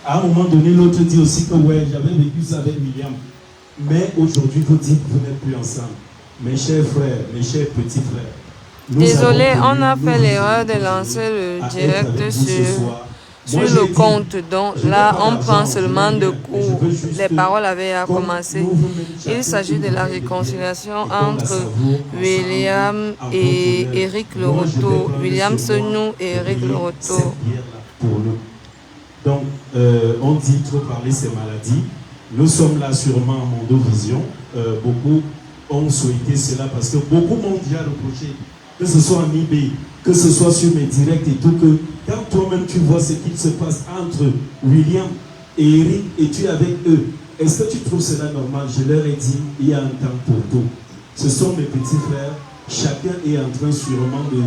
À un moment donné, l'autre dit aussi que ouais, j'avais vécu ça avec William. Mais aujourd'hui, vous dites que vous n'êtes plus ensemble. Mes chers frères, mes chers petits frères. Désolé, on a fait l'erreur de lancer le direct sur le compte. Donc là, on prend seulement de cours. Les paroles avaient commencé. Il s'agit de la réconciliation entre William et Eric Loroto. William Senou et Eric Loroto. Donc, on dit trop parler ces maladies. Nous sommes là sûrement à Mondovision. Beaucoup ont souhaité cela parce que beaucoup m'ont déjà reproché, que ce soit en eBay, que ce soit sur mes directs et tout, que quand toi-même tu vois ce qu'il se passe entre William et Eric et tu es avec eux, est-ce que tu trouves cela normal? Je leur ai dit, il y a un temps pour tout. Ce sont mes petits frères. Chacun est en train sûrement de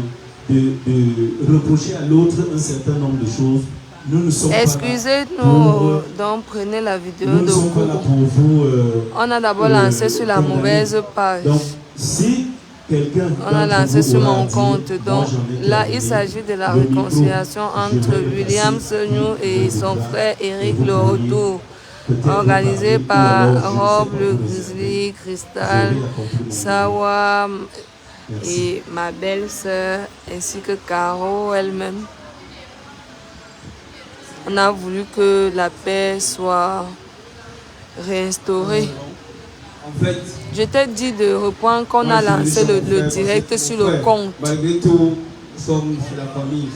reprocher à l'autre un certain nombre de choses. Excusez-nous, donc prenez la vidéo de vous. On a d'abord lancé sur la mauvaise page. Donc, si on a lancé sur mon compte. Donc là, il s'agit de la réconciliation entre William Senou et son frère Eric Loroto, organisé par Rob le Grizzly, Crystal, Sawa et ma belle-sœur, ainsi que Caro elle-même. On a voulu que la paix soit réinstaurée. En fait, je t'ai dit de reprendre qu'on a lancé le direct sur le compte. Malgré tout, nous sommes sur la famille.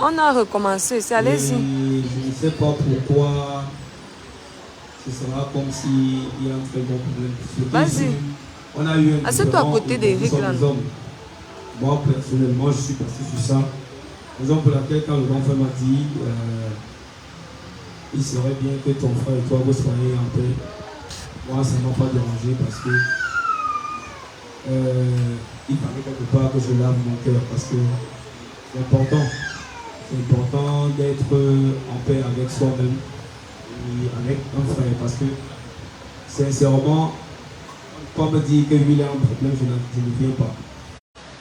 On a recommencé, c'est allez-y. Je ne sais pas pourquoi ce sera comme s'il y a un très bon problème. Vas-y. On a eu un assieds-toi à côté d'Eric là. Moi, personnellement, je suis passé sur ça. Raison pour laquelle, quand le grand frère m'a dit il serait bien que ton frère et toi vous soyez en paix. Moi, ça ne m'a pas dérangé parce que il fallait quelque part que je lave mon cœur parce que c'est important. C'est important d'être en paix avec soi-même et avec un frère parce que sincèrement, quand on me dit que lui il a un problème, je ne viens pas.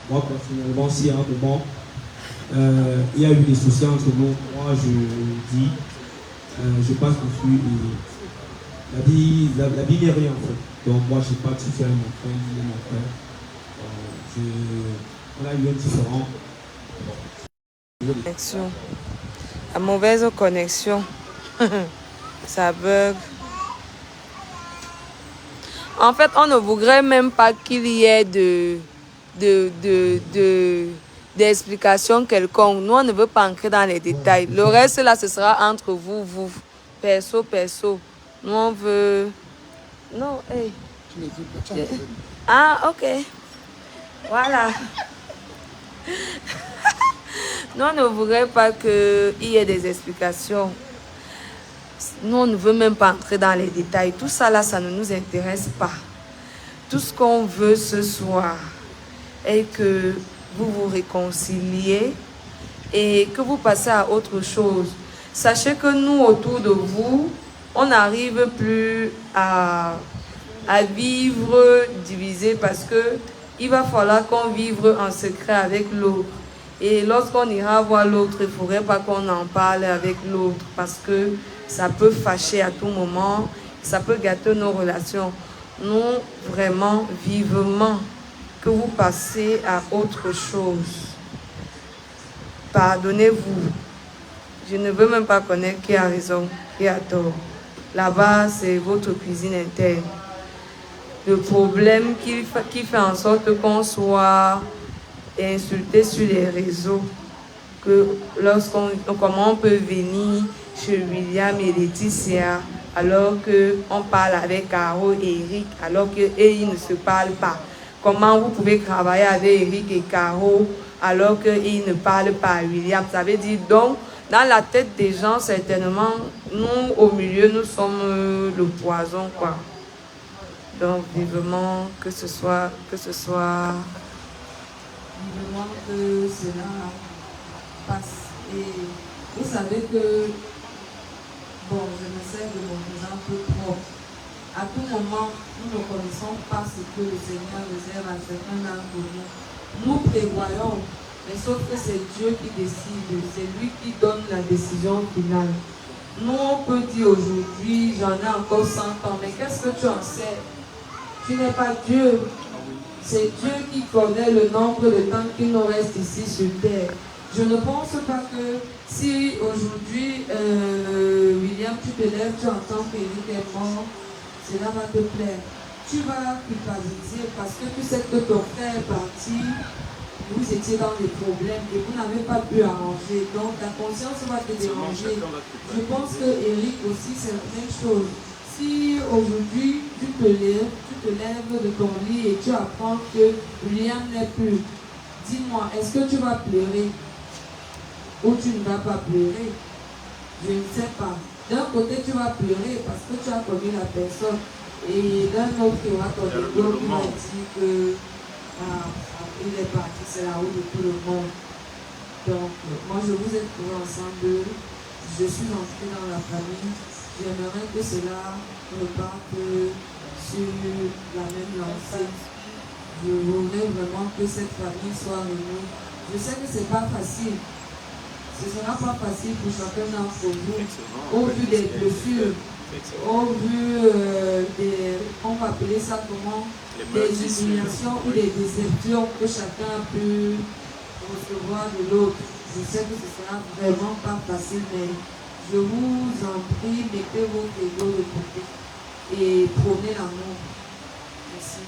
Moi, personnellement, si à un moment il y a eu des soucis entre nous, moi je dis je passe dessus et la vie n'est rien en fait. Donc moi je n'ai pas de souci avec mon frère, ni mon frère. On a eu un différent. Connexion. La mauvaise connexion. Ça bug. En fait, on ne voudrait même pas qu'il y ait d'explications quelconques. Nous, on ne veut pas entrer dans les détails. Le reste, là, ce sera entre vous. Perso. Nous, on veut... Non, hey. Ah, ok. Voilà. Nous, on ne voudrait pas qu'il y ait des explications. Nous, on ne veut même pas entrer dans les détails. Tout ça, là, ça ne nous intéresse pas. Tout ce qu'on veut ce soir est que vous vous réconciliez et que vous passez à autre chose. Sachez que nous, autour de vous, on n'arrive plus à vivre divisé parce que il va falloir qu'on vive en secret avec l'autre. Et lorsqu'on ira voir l'autre, il ne faudrait pas qu'on en parle avec l'autre parce que ça peut fâcher à tout moment, ça peut gâter nos relations. Nous, vraiment, vivement, que vous passez à autre chose. Pardonnez-vous. Je ne veux même pas connaître qui a raison, qui a tort. Là-bas, c'est votre cuisine interne. Le problème qui fait en sorte qu'on soit insulté sur les réseaux, que comment on peut venir chez William et Laetitia alors qu'on parle avec Caro et Eric, alors qu'eux, ils ne se parlent pas. Comment vous pouvez travailler avec Eric et Caro alors qu'ils ne parlent pas à William? Ça veut dire donc, dans la tête des gens, certainement, nous, au milieu, nous sommes le poison, quoi. Donc, vivement que cela passe. Et vous savez que, bon, je me sers de mon exemple propre. À tout moment, nous ne connaissons pas ce que le Seigneur réserve à chacun d'entre nous. Nous prévoyons, mais sauf que c'est Dieu qui décide, c'est lui qui donne la décision finale. Nous, on peut dire aujourd'hui, j'en ai encore 100 ans, mais qu'est-ce que tu en sais? Tu n'es pas Dieu. C'est Dieu qui connaît le nombre de temps qu'il nous reste ici sur terre. Je ne pense pas que si aujourd'hui, William, tu te lèves, tu entends qu'Éric est mort, cela va te plaire. Tu vas culpabiliser parce que tu sais que ton frère est parti, vous étiez dans des problèmes et vous n'avez pas pu arranger. Donc ta conscience va te déranger. Je pense que Eric aussi, c'est la même chose. Si aujourd'hui tu te lèves de ton lit et tu apprends que William n'est plus, dis-moi, est-ce que tu vas pleurer ou tu ne vas pas pleurer? Je ne sais pas. D'un côté, tu vas pleurer parce que tu as connu la personne. Et d'un autre, il y aura ton ego qui va dire que il est parti, c'est la route de tout le monde. Donc, moi, je vous ai trouvé ensemble. Je suis entrée dans la famille. J'aimerais que cela reparte sur la même lancée. Je voudrais vraiment que cette famille soit réunie. Je sais que ce n'est pas facile. Ce ne sera pas facile pour chacun d'entre vous, au vu des blessures, au vu des, on va appeler ça comment, des humiliations ou des déceptions que chacun a pu recevoir de l'autre. Je sais que ce sera vraiment pas facile, mais je vous en prie, mettez votre ego de côté et prenez l'amour. Merci.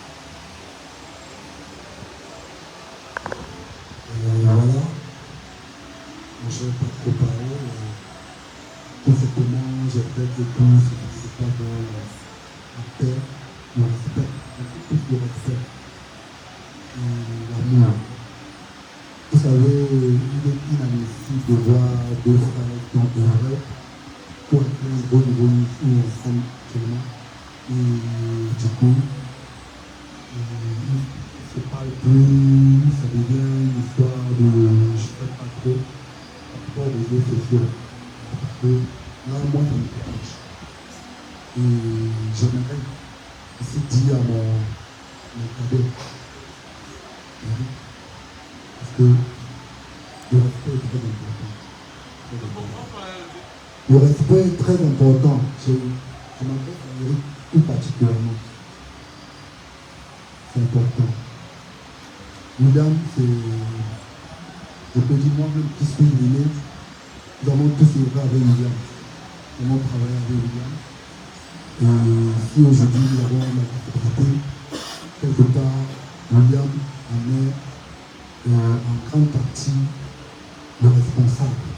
Voilà. Je ne vais pas trop parler. Tout simplement, je regrette que tout ce qui se passe dans la paix, le respect, beaucoup plus de respect et l'amour. Vous savez, il est inadmissible de voir deux frères qui ont œuvré pour être un bon niveau ensemble actuellement. Et du coup, il ne se parle plus, ça devient une histoire de je ne sais pas trop. Des réseaux sociaux. Parce que là, moi, ça me dérange. Et j'aimerais aussi dire à mon cadet, parce que le respect est très important. Le respect est très important. Je m'adresse à Eric tout particulièrement. C'est important. William, je peux dire moi-même qui suis venu, nous avons tous œuvré avec William. Nous avons travaillé avec William. Et si aujourd'hui nous avons la possibilité, quelque part, William en est en grande partie le responsable.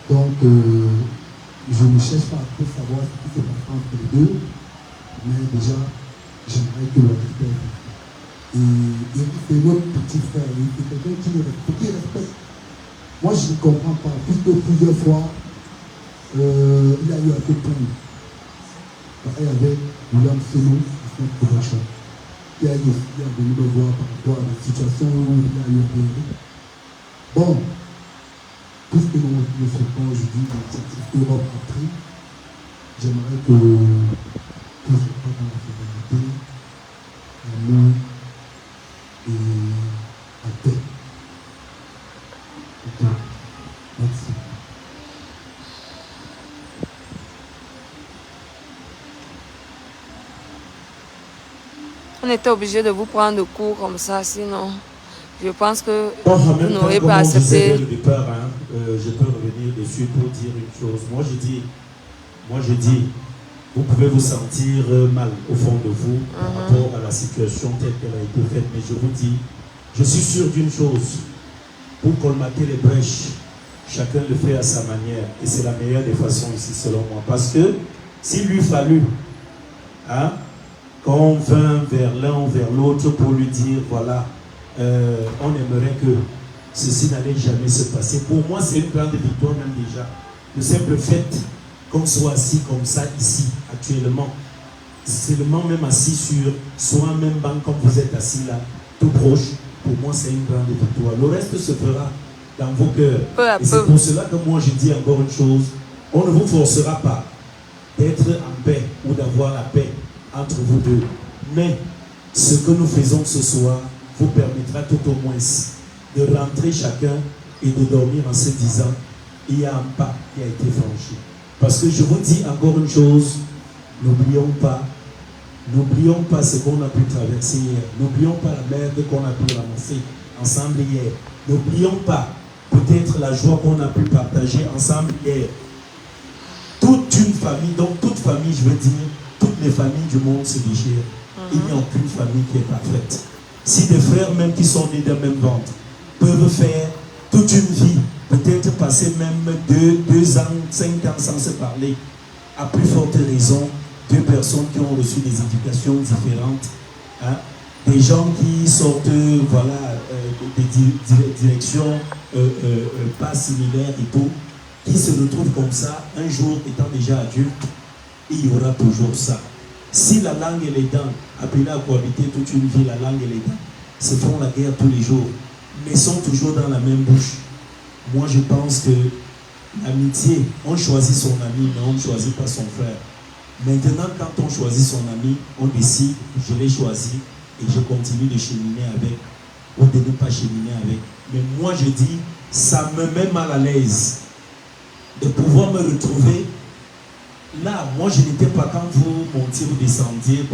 Donc, je ne cherche pas à trop savoir ce qui se passe entre les deux, mais déjà, j'aimerais que le respect. Et c'est notre petit frère, c'est quelqu'un qui respecte. Moi, je ne comprends pas, puisque plusieurs fois, il a eu à se plaindre. Pareil avec William Seno, son production, qui a eu aussi à venir me voir par rapport à la situation où il a eu à venir. Bon, puisque nous souhaitons aujourd'hui l'initiative Europe a pris, j'aimerais que tout se passe dans la sérénité, l'amour, et à paix. Merci. On était obligé de vous prendre cours comme ça, sinon je pense que vous n'aurez pas accepté. Dès le départ, je peux revenir dessus pour dire une chose. Moi je dis, vous pouvez vous sentir mal au fond de vous par rapport à la situation telle qu'elle a été faite, mais je vous dis, je suis sûr d'une chose, pour colmater les brèches, chacun le fait à sa manière, et c'est la meilleure des façons ici selon moi, parce que s'il lui fallut, qu'on vint vers l'un ou vers l'autre pour lui dire, voilà, on aimerait que ceci n'allait jamais se passer. Pour moi, c'est une grande victoire même déjà. Le simple fait qu'on soit assis comme ça ici, actuellement, seulement même assis sur soit même banc comme vous êtes assis là, tout proche, pour moi c'est une grande victoire. Le reste se fera dans vos cœurs. Et c'est pour cela que moi je dis encore une chose, on ne vous forcera pas d'être en paix ou d'avoir la paix entre vous deux. Mais ce que nous faisons ce soir vous permettra tout au moins de rentrer chacun et de dormir en se disant, il y a un pas qui a été franchi. Parce que je vous dis encore une chose, n'oublions pas ce qu'on a pu traverser hier. N'oublions pas la merde qu'on a pu ramasser ensemble hier. N'oublions pas peut-être la joie qu'on a pu partager ensemble hier. Toute une famille, donc toute famille, je veux dire, toutes les familles du monde se déchirent. Il n'y a aucune famille qui est parfaite. Si des frères même qui sont nés d'un même ventre peuvent faire toute une vie, peut-être passer même 2 ans, 5 ans sans se parler, à plus forte raison, 2 personnes qui ont reçu des éducations différentes, hein, des gens qui sortent voilà, des directions pas similaires et tout, qui se retrouvent comme ça, un jour étant déjà adulte, il y aura toujours ça. Si la langue et les dents, appelées à cohabiter toute une vie, la langue et les dents, se font la guerre tous les jours, mais sont toujours dans la même bouche, moi je pense que l'amitié, on choisit son ami, mais on ne choisit pas son frère. Maintenant, quand on choisit son ami, on décide, je l'ai choisi et je continue de cheminer avec, ou de ne pas cheminer avec. Mais moi je dis, ça me met mal à l'aise de pouvoir me retrouver là. Moi je n'étais pas, quand vous montiez, vous descendiez,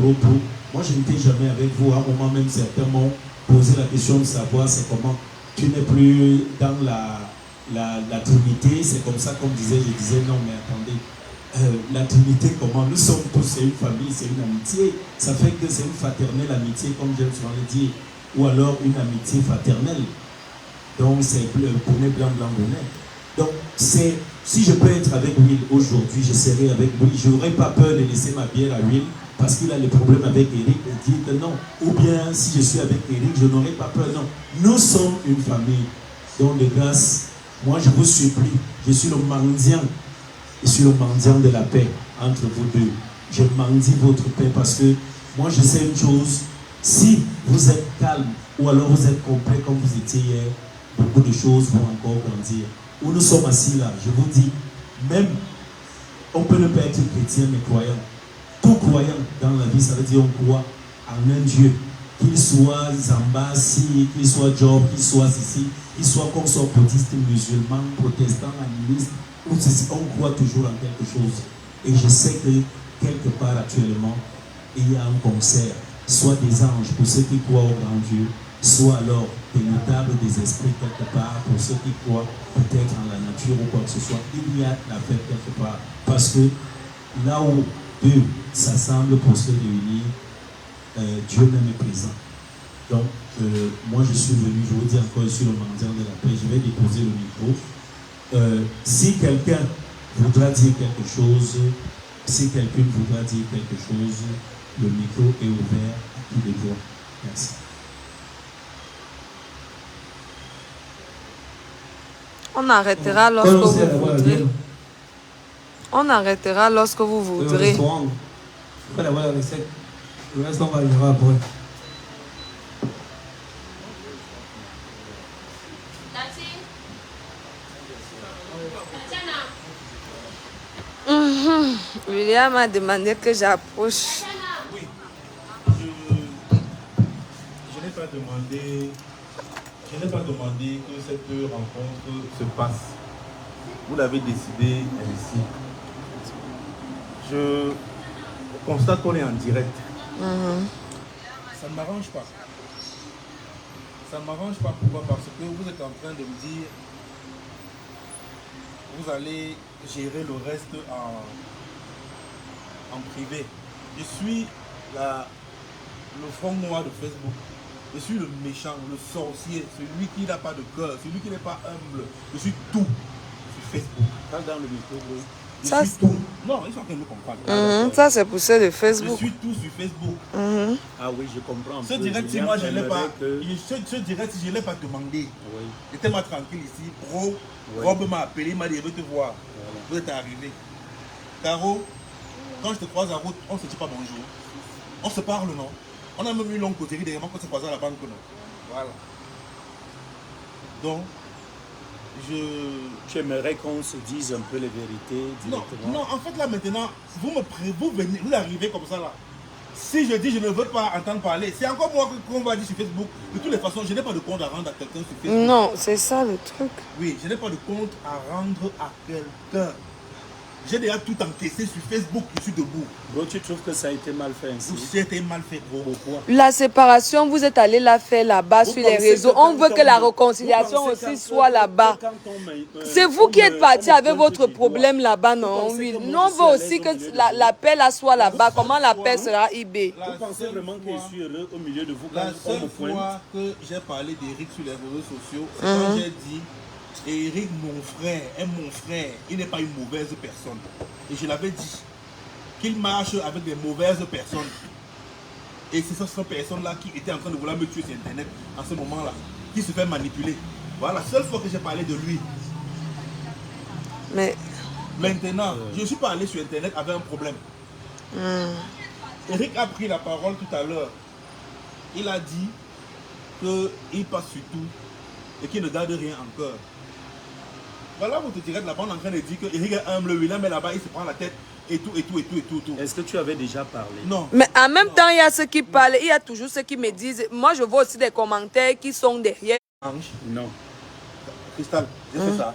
moi je n'étais jamais avec vous. À un moment même, certains m'ont posé la question de savoir c'est comment. Tu n'es plus dans la Trinité, c'est comme ça qu'on disait. Je disais non mais attendez, la Trinité comment? Nous sommes tous, c'est une famille, c'est une amitié. Ça fait que c'est une fraternelle amitié, comme j'aime souvent le dire, ou alors une amitié fraternelle. Donc c'est bonnet blanc, blanc, bonnet. Donc c'est, si je peux être avec Will aujourd'hui, je serai avec lui. Je n'aurais pas peur de laisser ma bière à Will parce qu'il a des problèmes avec Eric et dit que non. Ou bien si je suis avec Eric, je n'aurais pas peur. Non, nous sommes une famille. Donc de grâce, moi je vous supplie, je suis le mendiant. Je suis le mendiant de la paix entre vous deux. Je mendie votre paix parce que moi je sais une chose, si vous êtes calme ou alors vous êtes complet comme vous étiez hier, beaucoup de choses vont encore grandir. Où nous sommes assis là, je vous dis, même on peut ne pas être chrétien mais croyant. Tout croyant dans la vie, ça veut dire on croit en un Dieu. Qu'il soit Zambasi, qu'il soit Job, qu'il soit ici, qu'il soit qu'on soit bouddhiste, musulman, protestant, animiste, ou ceci, on croit toujours en quelque chose. Et je sais que quelque part actuellement, il y a un concert, soit des anges pour ceux qui croient au grand Dieu, soit alors des notables des esprits quelque part pour ceux qui croient peut-être en la nature ou quoi que ce soit. Il y a la fête quelque part. Parce que là où deux s'assemblent pour se réunir, Dieu même est présent. Donc, moi je suis venu, je vous dis encore, je suis le mendiant de la paix, je vais déposer le micro. Si quelqu'un voudra dire quelque chose, si quelqu'un voudra dire quelque chose, le micro est ouvert à tous les voix. Merci. On arrêtera lorsque vous voudrez. On arrêtera lorsque vous voudrez. Après la recette, le reste on va y voir après. William a demandé que j'approche. Oui, je n'ai pas demandé. Je n'ai pas demandé que cette rencontre se passe. Vous l'avez décidé ainsi. Je constate qu'on est en direct. Ça ne m'arrange pas. Ça ne m'arrange pas. Pourquoi? Parce que vous êtes en train de me dire vous allez gérer le reste en privé. Je suis le front noir de Facebook. Je suis le méchant, le sorcier, celui qui n'a pas de cœur, celui qui n'est pas humble. Je suis tout sur Facebook. Parle dans le micro, oui. Je suis tout. Non, ils sont en train de me comprendre. Ça, c'est pour ceux de Facebook. Je suis tout sur Facebook. Ah oui, je comprends. Ce direct, si moi je ne l'ai pas, ce direct, si je ne l'ai pas demandé, j'étais-moi tranquille ici. Bro, Rob m'a appelé, il m'a dit, je veux te voir. Vous êtes arrivé. Caro, quand je te croise en route, on ne se dit pas bonjour. On se parle, non? On a même eu une longue coterie dernièrement quand on se croisait à la banque, non? Voilà. Donc, tu aimerais qu'on se dise un peu les vérités directement? Non, en fait, là, maintenant, vous arrivez comme ça, là. Si je dis je ne veux pas entendre parler, c'est encore moi qu'on va dire sur Facebook. De toutes les façons, je n'ai pas de compte à rendre à quelqu'un sur Facebook. Non, c'est ça le truc. Oui, je n'ai pas de compte à rendre à quelqu'un. J'ai déjà tout encaissé sur Facebook, je suis debout. Bro, tu trouves que ça a été mal fait ainsi? C'était mal fait, gros. Pourquoi? La séparation, vous êtes allé la faire là-bas Vous sur les pensez réseaux. que On veut quand que la vous réconciliation pensez aussi quand- soit là-bas. quand C'est vous qui êtes parti avec votre pointe du doigt. problème là-bas, non? pensez Oui. que moi, Nous, on je suis veut à aussi l'aise au milieu que de la vous? paix là soit là-bas. Comment la paix sera IB? La Vous pensez seule vraiment que fois- je suis heureux au milieu de vous quand La on me seule pointe? fois que j'ai parlé d'Eric sur les réseaux sociaux, c'est quand j'ai dit Eric, mon frère, est mon frère, il n'est pas une mauvaise personne. Et je l'avais dit qu'il marche avec des mauvaises personnes. Et c'est ces personnes-là qui étaient en train de vouloir me tuer sur Internet en ce moment-là, qui se fait manipuler. Voilà la seule fois que j'ai parlé de lui. Mais Maintenant, je suis pas allé sur Internet avec un problème. Eric a pris la parole tout à l'heure. Il a dit qu'il passe sur tout et qu'il ne garde rien en cœur. Voilà, vous te tirez de la bande en train de dire que Eric est humble, il est là-bas, il se prend la tête et tout. Est-ce que tu avais déjà parlé? Non. Mais en même temps, il y a ceux qui parlent, il y a toujours ceux qui me disent. Moi, je vois aussi des commentaires qui sont derrière. Ange, Non. Cristal, j'ai fait ça.